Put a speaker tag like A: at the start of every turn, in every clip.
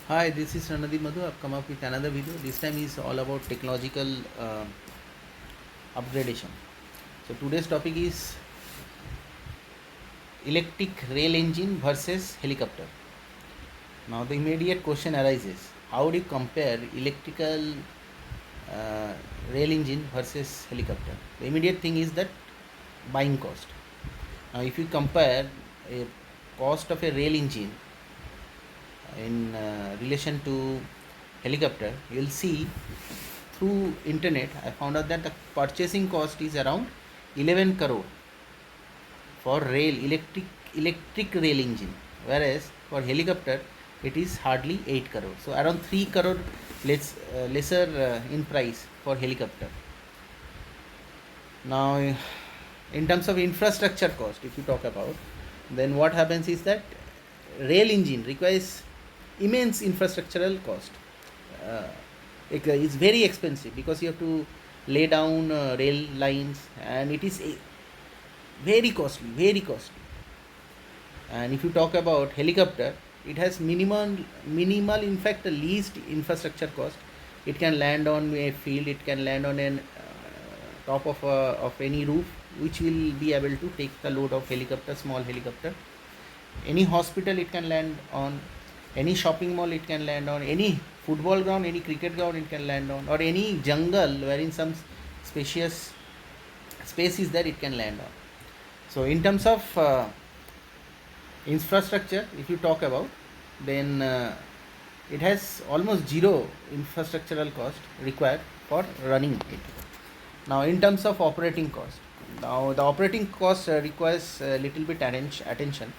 A: Hi, this is Ranadi Madhu. I've come up with another video. This time is all about technological upgradation. So today's topic is electric rail engine versus helicopter. Now the immediate question arises: how do you compare electrical uh, rail engine versus helicopter? The immediate thing is that buying cost. Now if you compare a cost of a rail engine in relation to helicopter, you'll see through internet I found out that the purchasing cost is around 11 crore for electric rail engine, whereas for helicopter it is hardly 8 crore, so around 3 crore lesser in price for helicopter. Now in terms of infrastructure cost, if you talk about, then what happens is that rail engine requires immense infrastructural cost. uh, it's very expensive because you have to lay down rail lines, and it is very costly, very costly. And if you talk about helicopter, it has minimal, in fact the least infrastructure cost. It can land on a field, it can land on an top of any roof, which will be able to take the load of helicopter, small helicopter. Any hospital it can land on, any shopping mall it can land on, any football ground, any cricket ground it can land on, or any jungle wherein some spacious space is there, it can land on. So in terms of infrastructure, if you talk about, then it has almost zero infrastructural cost required for running it. Now in terms of operating cost, now the operating cost requires a little bit attention.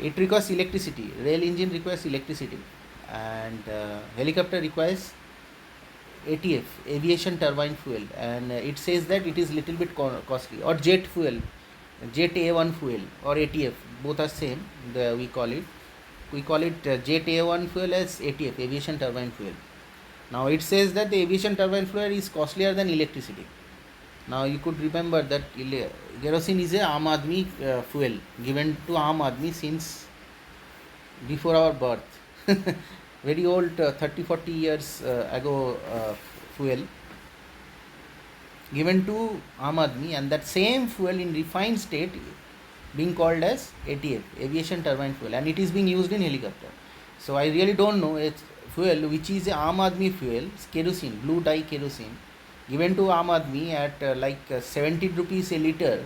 A: It requires electricity. Rail engine requires electricity, and helicopter requires ATF, aviation turbine fuel, and it says that it is little bit costly. Or jet fuel, jet A1 fuel or ATF, both are same. We call it jet A1 fuel as ATF, aviation turbine fuel. Now it says that the aviation turbine fuel is costlier than electricity. Now you could remember that kerosene is a Aam Aadmi fuel given to Aam Aadmi since before our birth. Very old, 30-40 years ago fuel given to Aam Aadmi, and that same fuel in refined state being called as ATF, aviation turbine fuel, and it is being used in helicopter. So I really don't know, it's fuel which is a Aam Aadmi fuel, kerosene, blue dye kerosene, given to Aam Aadmi at 70 rupees a liter.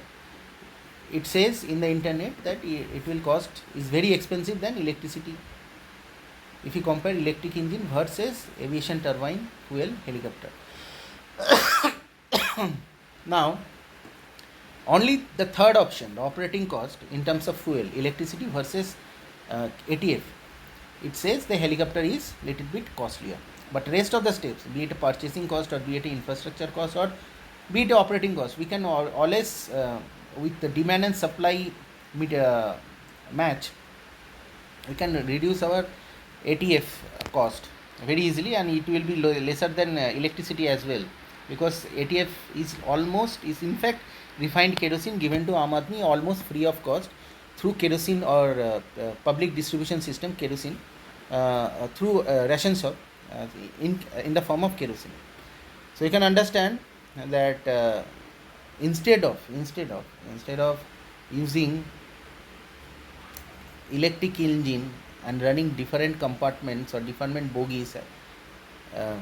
A: It says in the internet that it will cost, is very expensive than electricity. If you compare electric engine versus aviation turbine fuel helicopter. Now only the third option, the operating cost in terms of fuel, electricity versus ATF, it says the helicopter is little bit costlier. But rest of the steps, be it a purchasing cost or be it a infrastructure cost or be it a operating cost, we can always with the demand and supply match, we can reduce our ATF cost very easily, and it will be lesser than electricity as well, because ATF is in fact refined kerosene given to Aam Aadmi almost free of cost through kerosene or public distribution system kerosene, through ration shop, in the form of kerosene. So you can understand that instead of using electric engine and running different compartments or different bogies uh,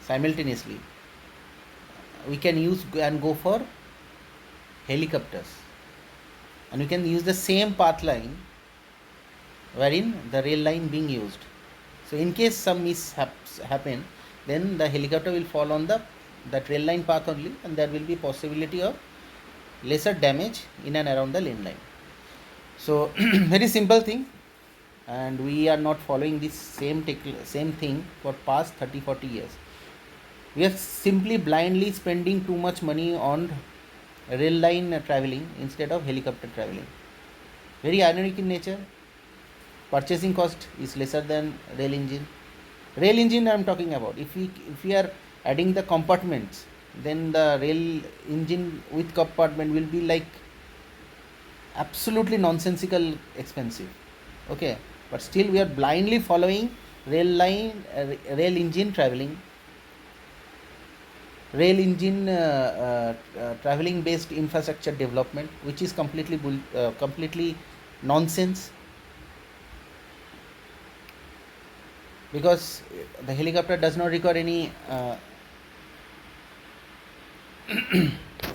A: simultaneously, we can use and go for helicopters, and we can use the same path line wherein the rail line being used. So in case some mishaps happen, then the helicopter will fall on that rail line path only, and there will be possibility of lesser damage in and around the lane line. So very simple thing, and we are not following this same thing for past 30-40 years. We are simply blindly spending too much money on rail line traveling instead of helicopter traveling. Very ironic in nature. Purchasing cost is lesser than rail engine. Rail engine I am talking about. If we are adding the compartments, then the rail engine with compartment will be like absolutely nonsensical expensive. Okay, but still we are blindly following rail engine traveling, traveling based infrastructure development, which is completely nonsense, because the helicopter does not require any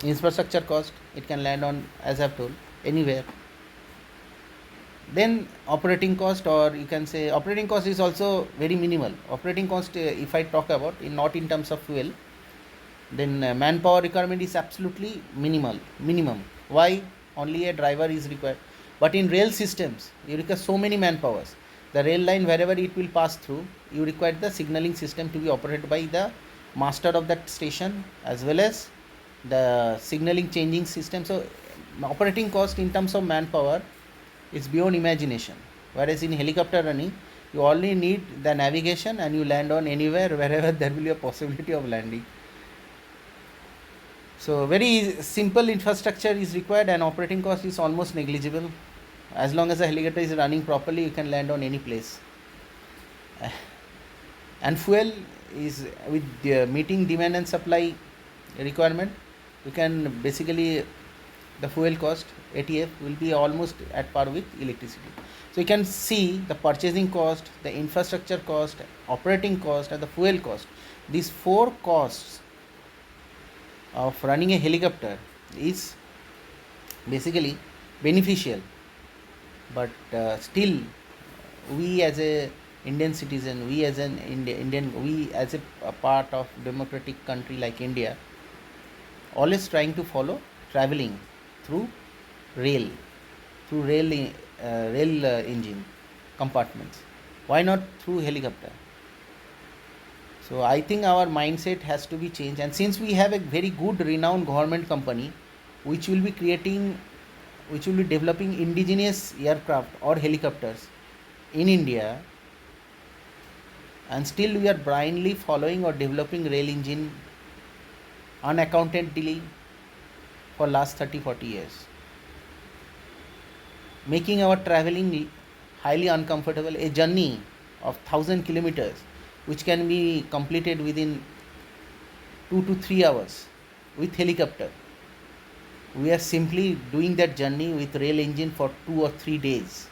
A: infrastructure cost. It can land on, as I've told, anywhere. Then operating cost, or you can say operating cost, is also very minimal. Operating cost, if I talk about, not in terms of fuel, then manpower requirement is absolutely minimum. Why? Only a driver is required. But in rail systems, you require so many manpowers. The rail line, wherever it will pass through, you require the signaling system to be operated by the master of that station, as well as the signaling changing system. So operating cost in terms of manpower is beyond imagination. Whereas in helicopter running, you only need the navigation and you land on anywhere wherever there will be a possibility of landing. So very simple infrastructure is required, and operating cost is almost negligible. As long as the helicopter is running properly, you can land on any place. And fuel is, with meeting demand and supply requirement, you can basically, the fuel cost, ATF, will be almost at par with electricity. So you can see the purchasing cost, the infrastructure cost, operating cost, and the fuel cost. These four costs of running a helicopter is basically beneficial, but still, we as a Indian citizen, we as an we as a part of democratic country like India, always trying to follow traveling through rail, rail engine compartments. Why not through helicopter? So I think our mindset has to be changed, and since we have a very good renowned government company which will be developing indigenous aircraft or helicopters in India, and still we are blindly following or developing rail engine unaccountedly for last 30-40 years, making our traveling highly uncomfortable. A journey of 1000 kilometers which can be completed within 2 to 3 hours with helicopter, we are simply doing that journey with rail engine for 2 or 3 days.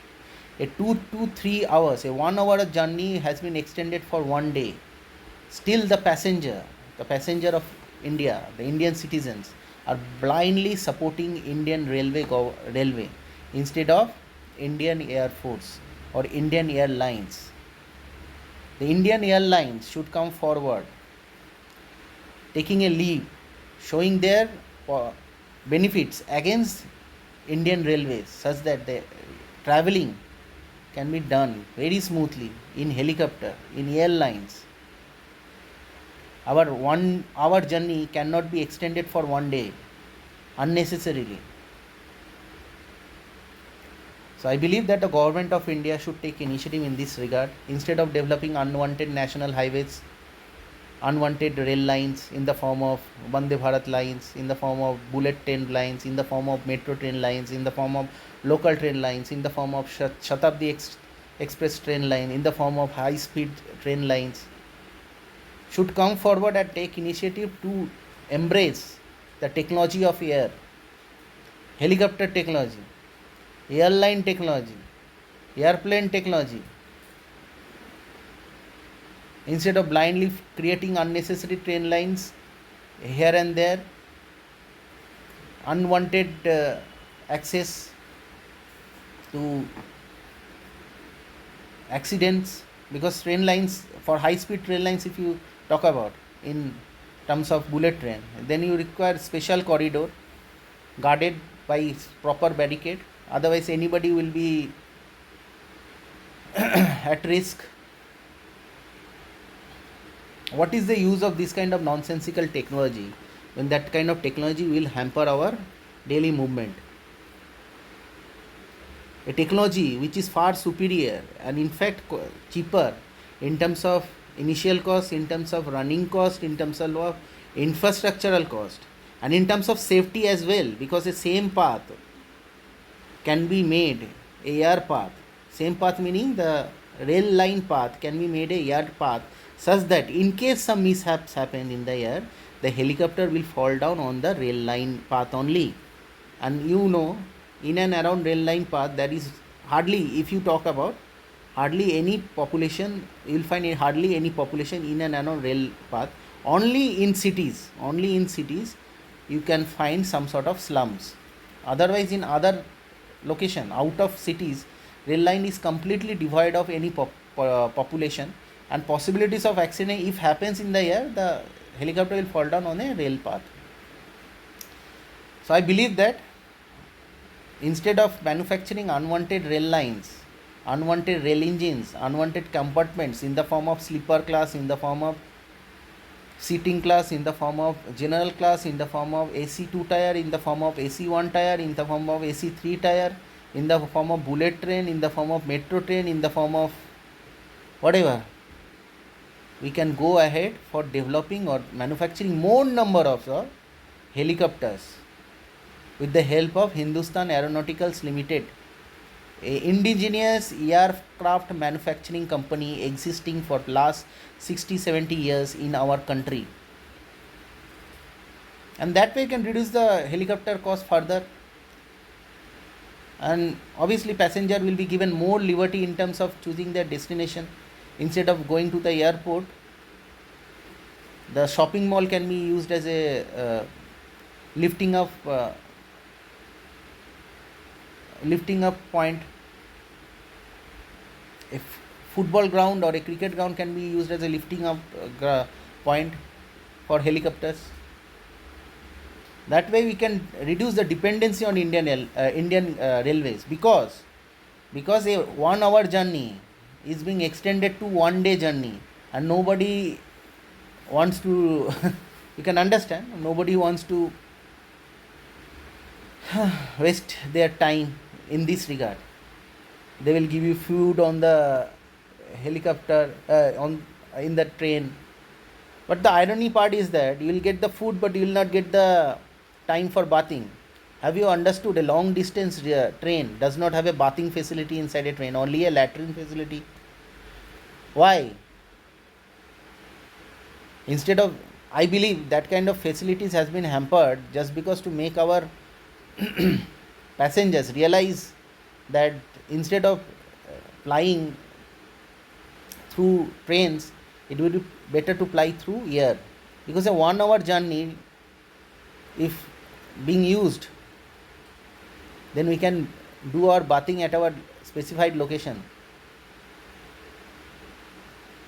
A: A 2 to 3 hours, a 1 hour journey has been extended for 1 day. Still the passenger of India, the Indian citizens, are blindly supporting Indian railway instead of Indian Air Force or Indian Airlines. The Indian Airlines should come forward, taking a lead, showing their benefits against Indian Railways, such that the traveling can be done very smoothly in helicopter, in airlines. Our 1 hour journey cannot be extended for 1 day unnecessarily. So I believe that the government of India should take initiative in this regard, instead of developing unwanted national highways, unwanted rail lines in the form of Vande Bharat lines, in the form of bullet train lines, in the form of metro train lines, in the form of local train lines, in the form of Shatabdi express train line, in the form of high speed train lines. Should come forward and take initiative to embrace the technology of air, helicopter technology, airline technology, airplane technology, instead of blindly creating unnecessary train lines here and there, unwanted access to accidents. Because train lines, for high speed train lines, if you talk about in terms of bullet train, then you require special corridor guarded by proper barricade, otherwise anybody will be at risk. What is the use of this kind of nonsensical technology when that kind of technology will hamper our daily movement? A technology which is far superior and in fact cheaper in terms of initial cost, in terms of running cost, in terms of infrastructural cost, and in terms of safety as well, because the same path can be made, a air path, same path meaning the rail line path can be made a air path such that in case some mishaps happen in the air, the helicopter will fall down on the rail line path only. And you know, in and around rail line path, there is hardly, if you talk about, hardly any population, you will find hardly any population in and around rail path. Only in cities, you can find some sort of slums. Otherwise, in other location out of cities, rail line is completely devoid of any population, and possibilities of accident, if happens in the air, the helicopter will fall down on a rail path. So I believe that instead of manufacturing unwanted rail lines, unwanted rail engines, unwanted compartments in the form of sleeper class, in the form of seating class, in the form of general class, in the form of AC 2 tire, in the form of AC 1 tire, in the form of AC 3 tire, in the form of bullet train, in the form of metro train, in the form of whatever, we can go ahead for developing or manufacturing more number of helicopters with the help of Hindustan Aeronauticals Limited, a indigenous aircraft manufacturing company existing for last 60-70 years in our country. And that way can reduce the helicopter cost further, and obviously passenger will be given more liberty in terms of choosing their destination. Instead of going to the airport, the shopping mall can be used as a lifting up point. A football ground or a cricket ground can be used as a lifting up point for helicopters. That way we can reduce the dependency on Indian railways, because a 1 hour journey is being extended to 1 day journey, and nobody wants to you can understand, nobody wants to waste their time in this regard. They will give you food on the helicopter, in the train, but the irony part is that you will get the food but you will not get the time for bathing. Have you understood? A long distance train does not have a bathing facility inside a train, only a latrine facility. Why? Instead of, I believe that kind of facilities has been hampered just because to make our passengers realize that instead of flying through trains, it would be better to fly through air, because a 1 hour journey, if being used, then we can do our bathing at our specified location,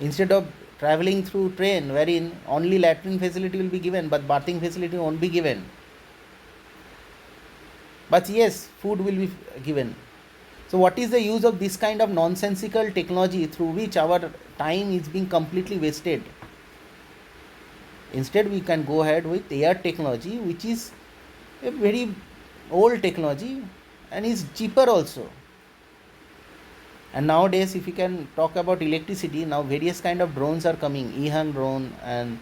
A: instead of traveling through train wherein only latrine facility will be given but bathing facility won't be given. But yes, food will be given. So what is the use of this kind of nonsensical technology through which our time is being completely wasted? Instead, we can go ahead with air technology, which is a very old technology and is cheaper also. And nowadays, if you can talk about electricity, now various kind of drones are coming, EHang drone, and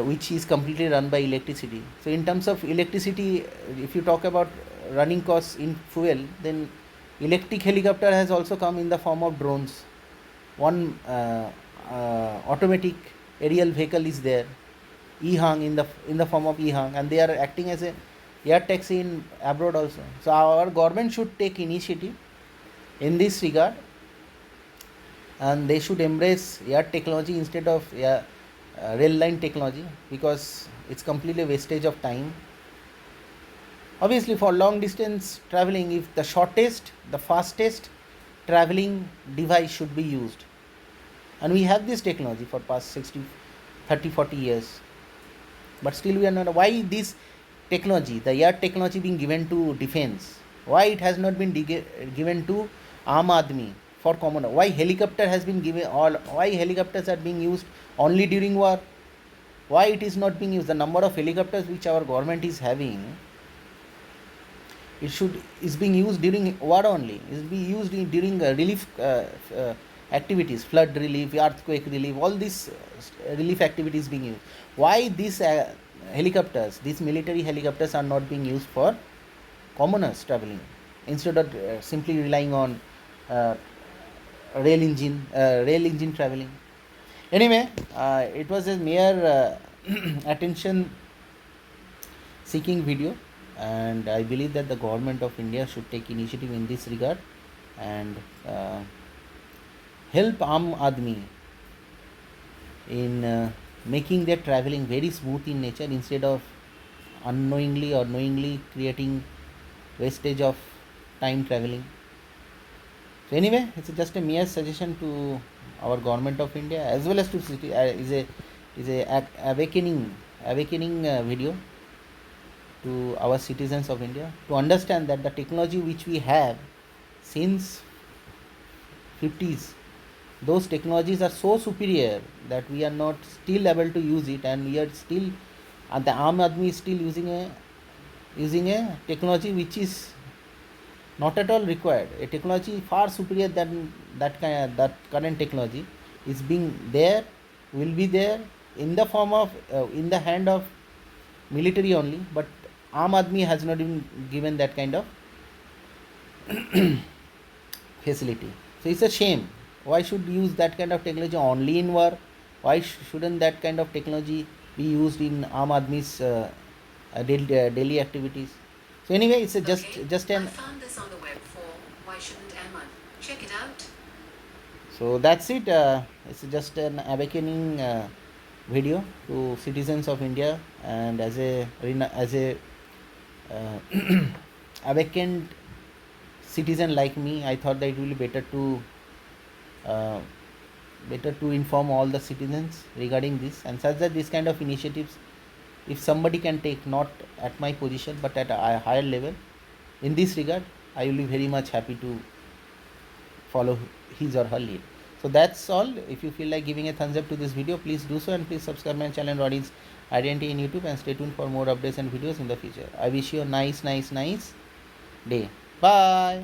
A: which is completely run by electricity. So in terms of electricity, if you talk about running costs in fuel, then electric helicopter has also come in the form of drones. One automatic aerial vehicle is there, EHang, in the form of EHang, and they are acting as a air taxi in abroad also. So our government should take initiative in this regard, and they should embrace air technology instead of rail line technology, because it's completely wastage of time. Obviously, for long distance traveling, if the shortest, the fastest traveling device should be used, and we have this technology for past 30-40 years, but still we are not. Why this technology, the air technology, being given to defense? Why it has not been given to Aam Admi, for commoner? Why helicopter has been given why helicopters are being used only during war? Why it is not being used? The number of helicopters which our government is having, is being used during war only. It is being used during relief activities, flood relief, earthquake relief, all these relief activities being used. Why these helicopters, these military helicopters, are not being used for commoners traveling, instead of simply relying on rail engine traveling. Anyway, it was a mere attention seeking video, and I believe that the government of India should take initiative in this regard and help Aam Admi in making their traveling very smooth in nature instead of unknowingly or knowingly creating wastage of time traveling. So anyway, it's just a mere suggestion to our government of India as well as to city. Is a awakening video to our citizens of India to understand that the technology which we have since 50s, those technologies are so superior that we are not still able to use it, and we are still, and the Aam Admi is still using a technology which is not at all required. A technology far superior than that current technology is being there, will be there in the form of in the hand of military only, but Aam Admi has not even given that kind of facility. So it's a shame. Why should use that kind of technology only in war? Why shouldn't that kind of technology be used in Aam Admi's daily activities? So anyway, it's a just
B: I
A: an.
B: found this on the web for Why Shouldn't Ahmad? Check it out.
A: So that's it. It's just an awakening video to citizens of India, and as a awakened citizen like me, I thought that it will be uh, better to inform all the citizens regarding this, and such that this kind of initiatives, if somebody can take, not at my position but at a higher level, in this regard, I will be very much happy to follow his or her lead. So that's all. If you feel like giving a thumbs up to this video, please do so, and please subscribe my channel Rodin's Identity in YouTube, and stay tuned for more updates and videos in the future. I wish you a nice day. Bye.